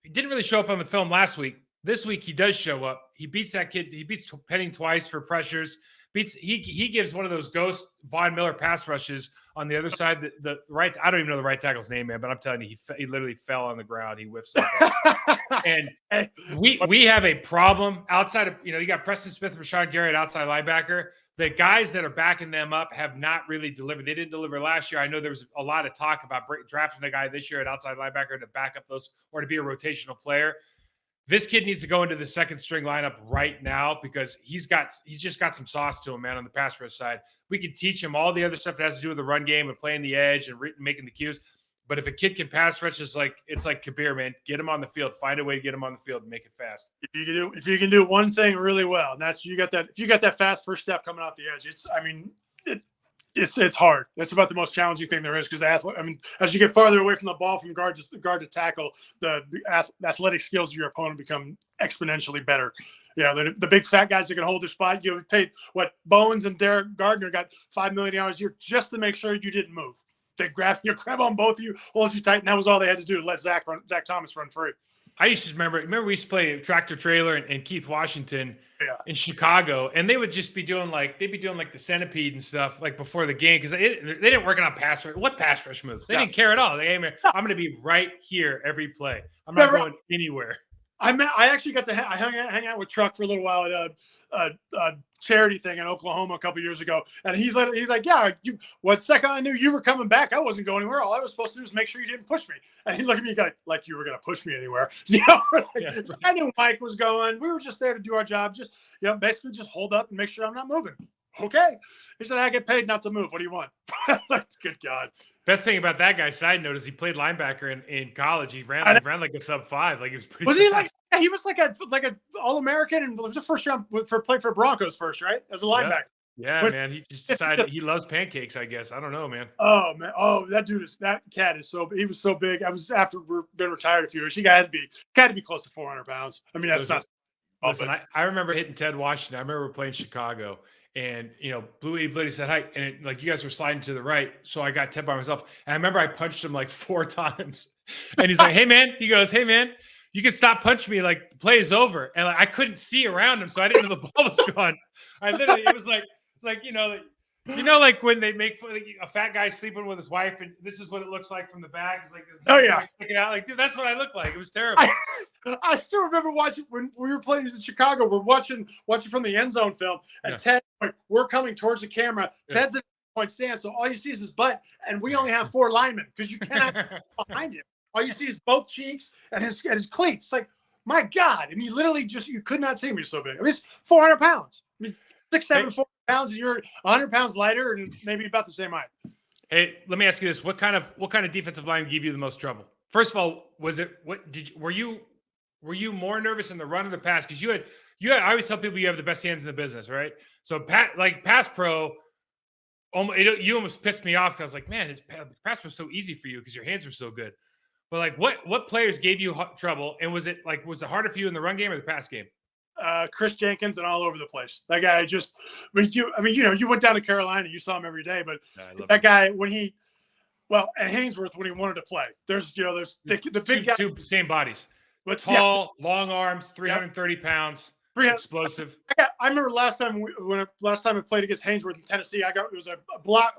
He didn't really show up on the film last week. This week he does show up. He beats that kid. He beats Penning twice for pressures. He gives one of those ghost Von Miller pass rushes on the other side. The right, I don't even know the right tackle's name, man, but I'm telling you, he literally fell on the ground. He whiffs and we have a problem outside of, you got Preston Smith and Rashawn Gary at outside linebacker. The guys that are backing them up have not really delivered. They didn't deliver last year. I know there was a lot of talk about drafting a guy this year at outside linebacker to back up those or to be a rotational player. This kid needs to go into the second string lineup right now, because he's just got some sauce to him, man, on the pass rush side. We can teach him all the other stuff that has to do with the run game and playing the edge and making the cues. But if a kid can pass rush, it's like Kabir, man. Get him on the field. Find a way to get him on the field and make it fast. If you can do one thing really well, and that's if you got that fast first step coming off the edge, it's hard. That's about the most challenging thing there is, because as you get farther away from the ball from guard to tackle, the athletic skills of your opponent become exponentially better. The big fat guys that can hold their spot. You paid Bowens and Derek Gardner got $5 million a year just to make sure you didn't move. They grab on both of you, hold you tight, and that was all they had to do to let Zach Thomas run free. I used to remember we used to play tractor trailer and Keith Washington in Chicago, and they would just be doing the centipede and stuff like before the game, because they didn't work on pass rush. What pass rush moves? They didn't care at all. I'm going to be right here every play. I'm not going anywhere. I actually got to hang out with Truck for a little while at a charity thing in Oklahoma a couple years ago, and he's like, yeah, what second I knew you were coming back, I wasn't going anywhere. All I was supposed to do was make sure you didn't push me. And he looked at me like you were going to push me anywhere. I knew Mike was going. We were just there to do our job, just basically just hold up and make sure I'm not moving. Okay. He said, I get paid not to move. What do you want? Like, good God. Best thing about that guy, side note, is he played linebacker in college. He ran like a sub-5. Like, he was pretty. Was he like? Yeah, he was like a All-American, and was the first round played for Broncos first, right? As a linebacker. Yeah, man. He just decided he loves pancakes, I guess. I don't know, man. Oh man. Oh, that cat is he was so big. I was after we've been retired a few years. He had to be close to 400 pounds. I mean, that's not. Listen, I remember hitting Ted Washington. I remember playing Chicago. And, Blue 80 Bloody said hi. And you guys were sliding to the right. So I got Ted by myself. And I remember I punched him like 4 times. And he's like, hey, man. He goes, hey, man, you can stop punching me. Like, the play is over. And I couldn't see around him. So I didn't know the ball was gone. I literally, it was like when they make a fat guy sleeping with his wife, and this is what it looks like from the back. It's like, sticking out. Like, dude, that's what I look like. It was terrible. I still remember watching when we were playing in Chicago. We're watching from the end zone film, and Ted, we're coming towards the camera. Ted's in a point stand, so all you see is his butt, and we only have 4 linemen because you cannot behind him. All you see is both cheeks and his cleats. It's like, my God! I mean, you literally you could not see me so big. I mean, it's 400 pounds. I mean, 6'7", 400 pounds, and you're 100 pounds lighter and maybe about the same height. Hey, let me ask you this: what kind of defensive line gave you the most trouble? First of all, were you more nervous in the run or the pass? Because you had. I always tell people you have the best hands in the business, right? So pass pro, you almost pissed me off because I was like, man, pass pro so easy for you because your hands are so good. But like, what players gave you trouble? And was it harder for you in the run game or the pass game? Chris Jenkins and all over the place. That guy you went down to Carolina, you saw him every day, but that guy and Hainsworth when he wanted to play. There's the big guy, two same bodies, but tall, long arms, 330 pounds, explosive. I remember last time I played against Hainsworth in Tennessee, it was a block.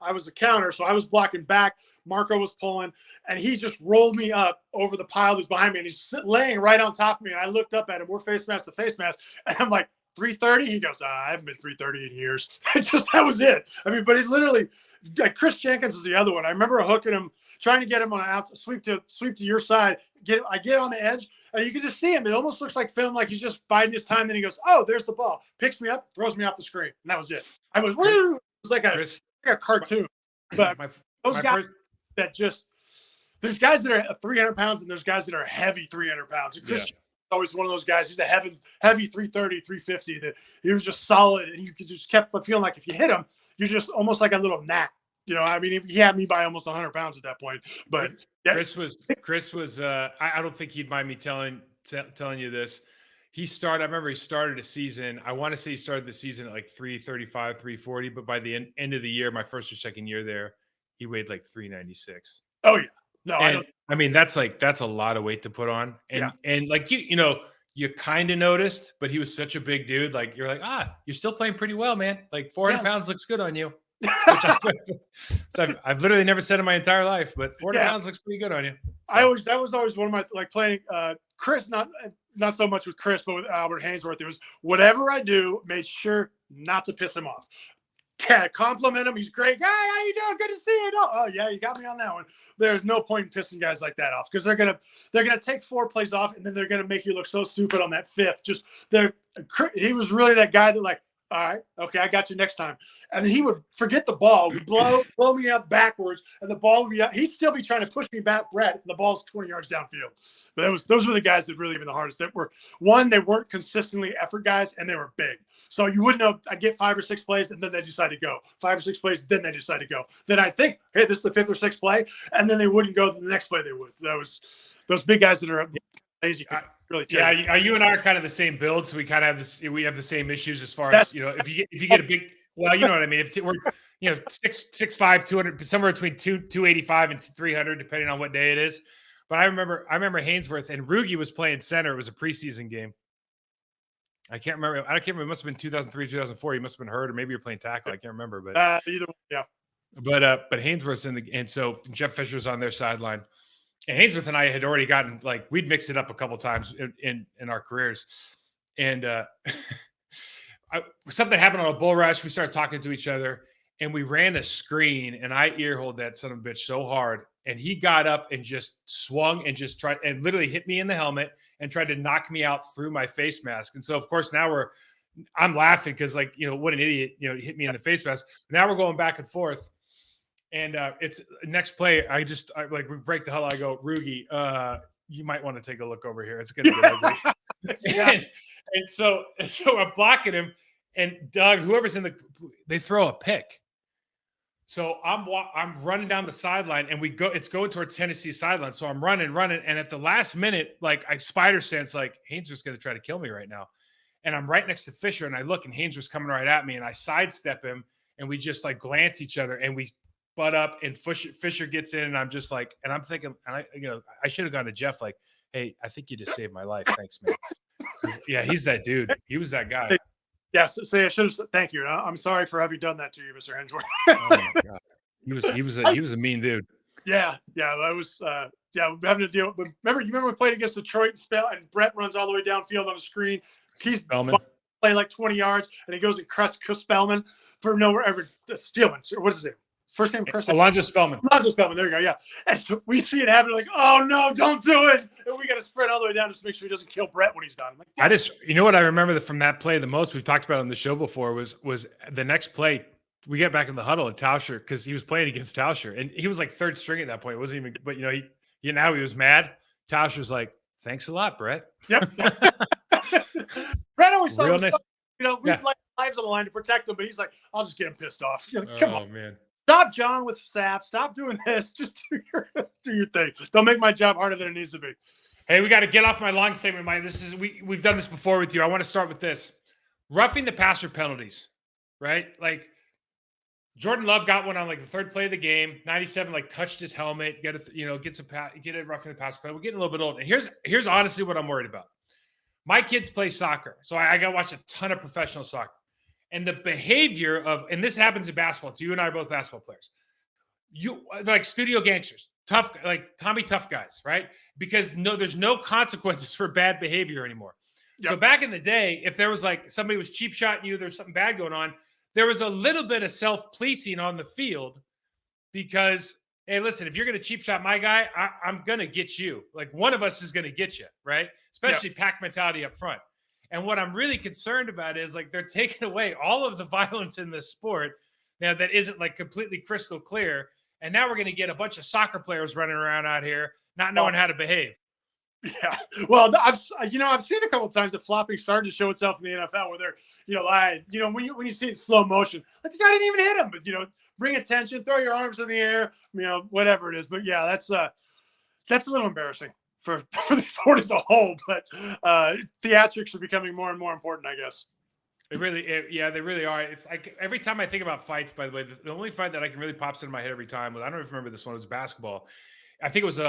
I was a counter, so I was blocking back. Marco was pulling, and he just rolled me up over the pile that's behind me, and he's laying right on top of me. And I looked up at him. We're face mask to face mask, and I'm like, 330. He goes, I haven't been 330 in years. That was it. I mean, but it literally, Chris Jenkins is the other one. I remember hooking him, trying to get him on an out sweep to your side. I get on the edge, and you can just see him. It almost looks like film, like he's just biding his time. Then he goes, oh, there's the ball. Picks me up, throws me off the screen, and that was it. It was like a cartoon. But those guys there's guys that are 300 pounds, and there's guys that are heavy 300 pounds. And Chris always one of those guys. He's a heavy 330, 350. That he was just solid, and you could just kept feeling like if you hit him, you're just almost like a little gnat. I mean, he had me by almost 100 pounds at that point. But Chris was. I don't think he'd mind me telling you this. I remember he started a season. I want to say he started the season at like 335, 340, but by the end of the year, my first or second year there, he weighed like 396. Oh yeah. No, I don't. I mean, that's a lot of weight to put on. And like you kind of noticed, but he was such a big dude. Like, you're like, you're still playing pretty well, man. Like 400 pounds looks good on you. I've literally never said in my entire life, but 400 pounds looks pretty good on you. That was always one of my playing Chris, not so much with Chris, but with Albert Hainsworth. It was whatever I do, made sure not to piss him off. Compliment him. He's a great guy. How you doing? Good to see you. Oh yeah, you got me on that one. There's no point in pissing guys like that off because they're gonna take 4 plays off and then they're gonna make you look so stupid on that 5th. He was really that guy that like, all right, okay, I got you next time. And then he would forget the ball, would blow me up backwards, and the ball would be out. He'd still be trying to push me back, Brett, and the ball's 20 yards downfield. But those were the guys that really been the hardest. They weren't consistently effort guys, and they were big. So you wouldn't know. I'd get 5 or 6 plays, and then they decide to go. 5 or 6 plays, then they decide to go. Then I think, hey, this is the 5th or 6th play, and then they wouldn't go the next play. They would. Those big guys that are lazy. Really you and I are kind of the same build, so we kind of have we have the same issues as far as if you get a big, well, you know what I mean. If we're 6'5", 200, somewhere between 285 and 300, depending on what day it is. But I remember Hainsworth and Rugi was playing center. It was a preseason game. I can't remember. It must have been 2003, 2004. He must have been hurt, or maybe you're playing tackle. I can't remember. But either way, yeah. But Hainsworth's and so Jeff Fisher's on their sideline. And Hainsworth and I had already gotten, like, we'd mixed it up a couple times in our careers. And something happened on a bull rush. We started talking to each other, and we ran a screen, and I earholed that son of a bitch so hard. And he got up and just swung and just tried and literally hit me in the helmet and tried to knock me out through my face mask. And so, of course, now I'm laughing because, like, what an idiot, he hit me in the face mask. Now we're going back and forth. And it's next play. I we break the huddle. I go, Rugi, you might want to take a look over here. It's going to get ugly. and so I'm blocking him, and Doug, whoever's they throw a pick. So I'm running down the sideline, and it's going towards Tennessee sideline. So I'm running, and at the last minute, like, I spider sense, like, Hainsworth's going to try to kill me right now. And I'm right next to Fisher, and I look, and Hainsworth's coming right at me, and I sidestep him, and we just, like, glance each other, and we butt up, and Fisher gets in, and I'm just like, and I'm thinking, and I should have gone to Jeff, like, hey, I think you just saved my life. Thanks, man. Yeah, he's that dude. He was that guy. Yes, say I should have said thank you. I'm sorry for having done that to you, Mr. Hainsworth. Oh my God. He was a mean dude. Yeah, that was we're having to deal. But remember we played against Detroit and Brett runs all the way downfield on the screen. He's play like 20 yards, and he goes and crusts Chris Spellman for nowhere ever. Spielman, what is his name? First name Chris. Alonzo Spellman. There you go. Yeah, and so we see it happen. Like, oh no, don't do it! And we got to sprint all the way down just to make sure he doesn't kill Brett when he's done. I'm like, what I remember from that play the most. We've talked about it on the show before. Was the next play. We get back in the huddle at Tauscher because he was playing against Tauscher, and he was like third string at that point. It wasn't even, but he was mad. Tauscher's like, "Thanks a lot, Brett." Yep. Brett always thought, nice. we like lives on the line to protect him, but he's like, "I'll just get him pissed off." Come on, man. Stop John with sap. Stop doing this. Just do your thing. Don't make my job harder than it needs to be. Hey, we got to get off my long statement, Mike. We've done this before with you. I want to start with this. Roughing the passer penalties, right? Like, Jordan Love got one on like the third play of the game. 97, like, touched his helmet. Get it roughing the passer penalty. We're getting a little bit old. And here's honestly what I'm worried about. My kids play soccer, so I got to watch a ton of professional soccer. And the behavior and this happens in basketball too. You and I are both basketball players. Like studio gangsters, tough, like Tommy tough guys, right? Because there's no consequences for bad behavior anymore. Yep. So back in the day, if there was like somebody was cheap shotting you, there's something bad going on, there was a little bit of self-policing on the field because, hey, listen, if you're going to cheap shot my guy, I'm going to get you. Like, one of us is going to get you, right? Especially pack mentality up front. And what I'm really concerned about is, like, they're taking away all of the violence in this sport now that isn't, like, completely crystal clear. And now we're going to get a bunch of soccer players running around out here not knowing how to behave. Yeah. Well, I've seen a couple of times that flopping started to show itself in the NFL where they're, when you see it in slow motion, like, the guy didn't even hit him, but, bring attention, throw your arms in the air, whatever it is. But yeah, that's a little embarrassing for the sport as a whole, but theatrics are becoming more and more important, I guess. They really are. It's like every time I think about fights, by the way, the only fight that I can really pops into my head every time was, I don't even remember this one, it was basketball. I think it was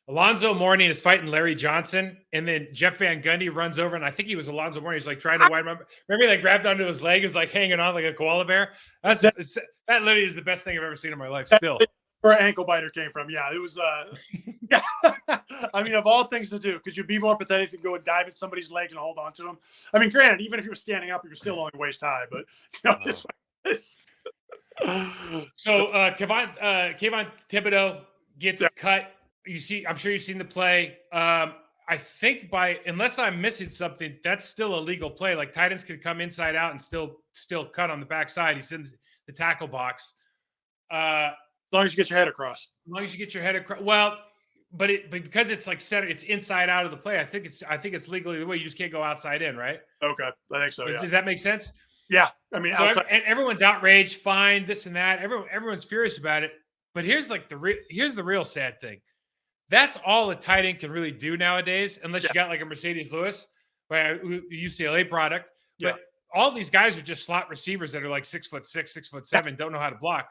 Alonzo Mourning is fighting Larry Johnson, and then Jeff Van Gundy runs over, and I think he was Alonzo Mourning. He's like trying to wind him up. Remember, he like grabbed onto his leg, he was like hanging on like a koala bear. That literally is the best thing I've ever seen in my life still. Where ankle biter came from. Yeah, it was yeah. I mean, of all things to do, could you be more pathetic to go and dive at somebody's legs and hold on to him? I mean, granted, even if you were standing up, you're still only waist high, but this. So Kayvon Thibodeau gets cut. I'm sure you've seen the play. I think unless I'm missing something, that's still a legal play. Like, tight ends could come inside out and still cut on the backside. He sends the tackle box. As long as you get your head across. Well, but because it's like it's inside out of the play. I think it's legally the way. You just can't go outside in, right? Okay, I think so. Yeah. Does that make sense? Yeah, I mean, and everyone's outraged, fine, this and that. Everyone's furious about it. But here's the real sad thing. That's all a tight end can really do nowadays, unless you got like a Mercedes Lewis, UCLA product. Yeah. But all these guys are just slot receivers that are like 6'6", 6'7", don't know how to block.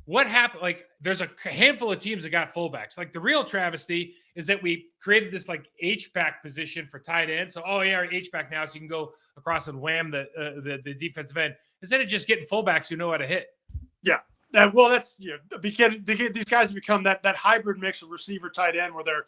What happened? Like, there's a handful of teams that got fullbacks. Like, the real travesty is that we created this like H-back position for tight end. So, our H-back now, so you can go across and wham the defensive end instead of just getting fullbacks who know how to hit. Yeah, Well, that's because these guys have become that hybrid mix of receiver tight end where they're,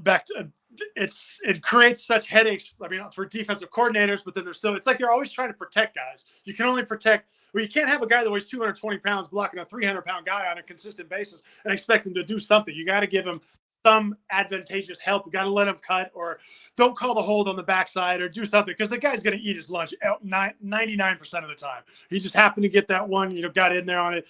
back to it creates such headaches. I mean, for defensive coordinators, but then it's like they're always trying to protect guys. You can only protect. Well, you can't have a guy that weighs 220 pounds blocking a 300-pound guy on a consistent basis and expect him to do something. You got to give him some advantageous help. You got to let him cut, or don't call the hold on the backside, or do something, because the guy's going to eat his lunch 99% of the time. He just happened to get that one, got in there on it.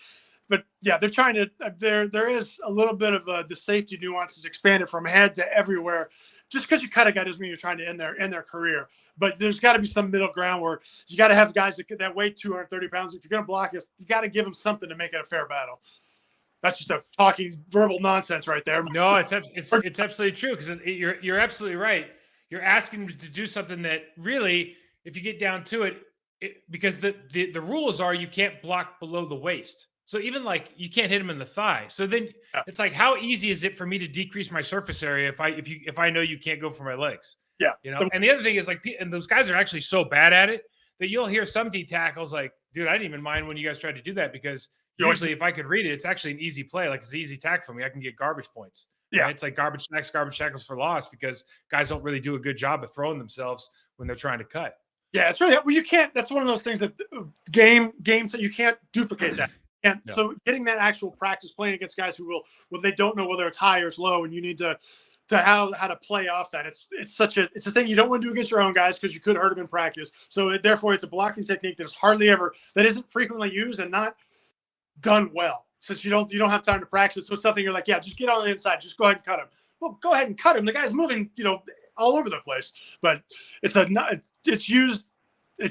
But yeah, they're trying to. There is a little bit of the safety nuances expanded from head to everywhere. Just because you cut a guy doesn't mean you're trying to end their career. But there's got to be some middle ground where you got to have guys that weigh 230 pounds. If you're going to block us, you got to give them something to make it a fair battle. That's just a talking verbal nonsense right there. No, it's absolutely true, because you're absolutely right. You're asking them to do something that really, if you get down to it, because the rules are you can't block below the waist. So even like you can't hit him in the thigh. So then it's like, how easy is it for me to decrease my surface area if I know you can't go for my legs? Yeah. And the other thing is, like, and those guys are actually so bad at it that you'll hear some D tackles like, dude, I didn't even mind when you guys tried to do that, because usually if I could read it, it's actually an easy play. Like, it's an easy tack for me. I can get garbage points. Yeah. Right? It's like garbage tackles for loss, because guys don't really do a good job of throwing themselves when they're trying to cut. Yeah, it's really, well, you can't, that's one of those things that games that you can't duplicate that. And so getting that actual practice playing against guys who they don't know whether it's high or it's low, and you need to how to play off that. It's a thing you don't want to do against your own guys, because you could hurt them in practice. So therefore it's a blocking technique that isn't frequently used and not done well, since you don't have time to practice. So it's something you're like, yeah, just get on the inside, just go ahead and cut him. Well, go ahead and cut him. The guy's moving, all over the place. But it's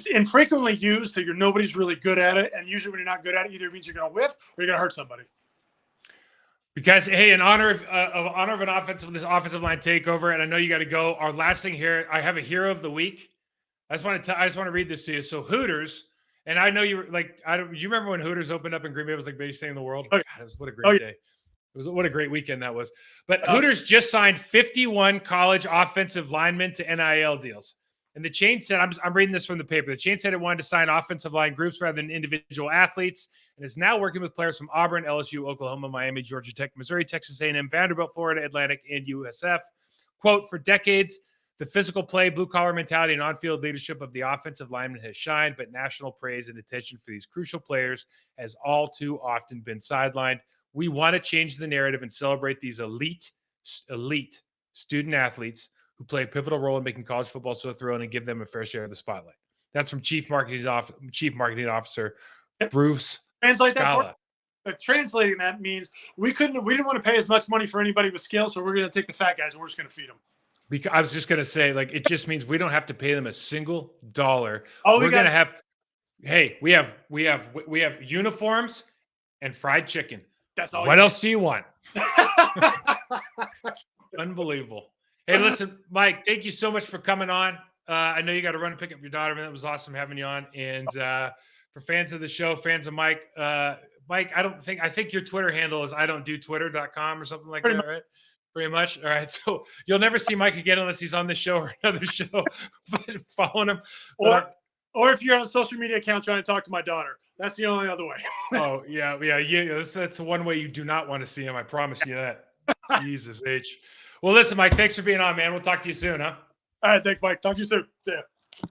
infrequently used, so nobody's really good at it. And usually when you're not good at it, either means you're going to whiff or you're going to hurt somebody. Because, hey, in honor of this offensive line takeover, and I know you got to go. Our last thing here, I have a hero of the week. I just want to read this to you. So Hooters, and I know you were like, do you remember when Hooters opened up in Green Bay? It was like the biggest thing in the world. God, what a great day. What a great weekend that was. But Hooters just signed 51 college offensive linemen to NIL deals. And the chain said, I'm reading this from the paper. The chain said it wanted to sign offensive line groups rather than individual athletes, and is now working with players from Auburn, LSU, Oklahoma, Miami, Georgia Tech, Missouri, Texas A&M, Vanderbilt, Florida Atlantic, and USF. Quote, for decades, the physical play, blue-collar mentality, and on-field leadership of the offensive lineman has shined, but national praise and attention for these crucial players has all too often been sidelined. We want to change the narrative and celebrate these elite student athletes who play a pivotal role in making college football so thrilling, and give them a fair share of the spotlight. That's from Chief Marketing Officer Bruce Scala. Translating that means we didn't want to pay as much money for anybody with skill, so we're going to take the fat guys and we're just going to feed them. Because I was just going to say, like, it just means we don't have to pay them a single dollar. We're going to have, we have uniforms and fried chicken. That's all. What else do you want? Unbelievable. Hey, listen, Mike, thank you so much for coming on. I know you got to run and pick up your daughter, man. It was awesome having you on. And for fans of the show, fans of Mike, Mike, I think your Twitter handle is idon'tdotwitter.com or something like that, right? Pretty much. All right. So you'll never see Mike again unless he's on this show or another show. But following him. Or if you're on a social media account trying to talk to my daughter. That's the only other way. Oh, yeah. That's the one way you do not want to see him. I promise you that. Jesus H. Well, listen, Mike, thanks for being on, man. We'll talk to you soon, huh? All right. Thanks, Mike. Talk to you soon. See ya.